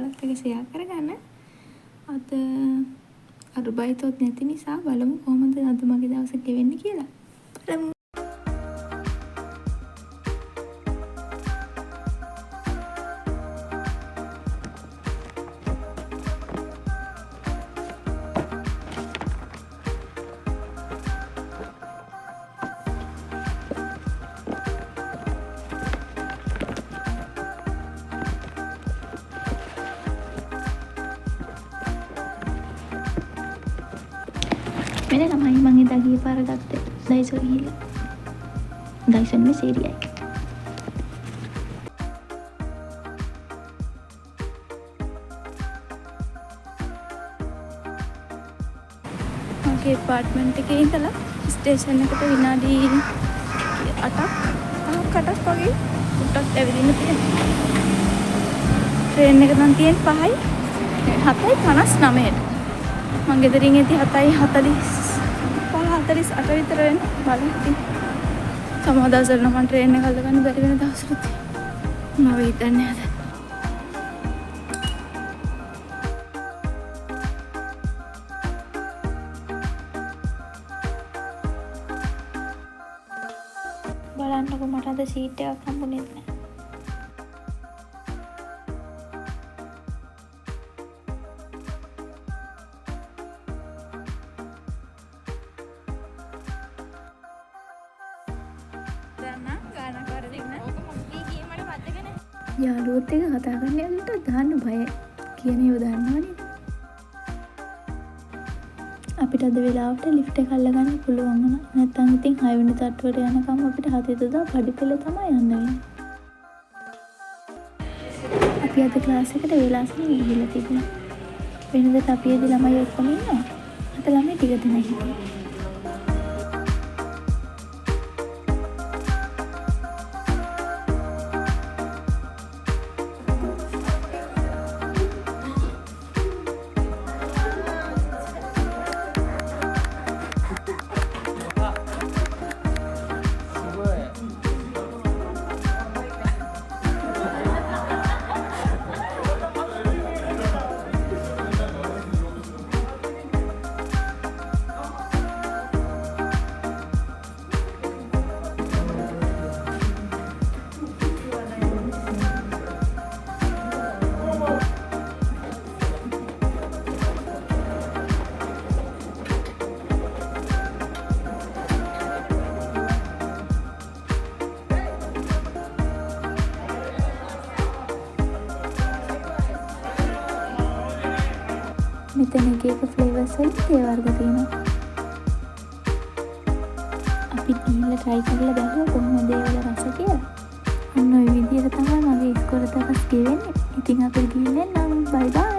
ඔයාලත් එක්ක ෂෙයා කරගන්න. අද අරුබයිතොත් නැති නිසා බලමු කොහොමද අද මගේ දවස ගෙවෙන්නේ කියලා. බලමු. මෙන්න තමයි මම එදා ගිය පාර ගත්තේ ඩයිසෝ ගිහිල්ලා. ඩයිසන් නේ සීරියයි. මගේ අප්පාර්ට්මන්ට් එකේ ඉඳලා ස්ටේෂන් එකට විනාඩි 8ක් වගේ උටක් ඇවිදින්න තියෙනවා. ට්‍රේන් එක නම් තියෙන්නේ 7:59ට. මං ගෙදරින් එති 7:48 විතර වෙන බලන්න ඉතින් සමහර දවස්වල නම් මම ට්‍රේන් එක අල්ලගන්න බැරි වෙන දවස්වලුත් මම හිතන්නේ අද බලන්නකො මට අද සීට් එකක් හම්බුනේ නැහැ. යාළුවොත් එක කතා කරන්න යනකොට දාන්න බයයි කියන ඒවා දන්නවනේ. අපිට අද වෙලාවට ලිෆ්ට් එක අල්ලගන්න පුළුවන් වුණා. නැත්නම් ඉතින් 6 වෙනි තට්ටුවට යනකම් අපිට 7 දා පඩිපෙළ තමයි යන්න වෙන්නේ. අපි අද ක්ලාස් එකට වෙලාසෙන් ගිහිල්ලා තිබුණා. වෙනදට අපි එදි ළමයි ඔක්කොම ඉන්නවා. අද ළමයි ටික දෙනෙක් හිටියා. මෙතන එක ෆ්ලේවර්ස් වලින් තේ වර්ග තියෙනවා. අපි ගිහිල්ලා try කරලා බලමු කොහොමද ඒ වල රස කියලා. ඔන්න ඔය විදිහට තමයි මගේ ඉස්කෝලේ දවස් ගෙවෙන්නේ. ඉතින් අපි ගිහින් එන්නම්. බයි බයි.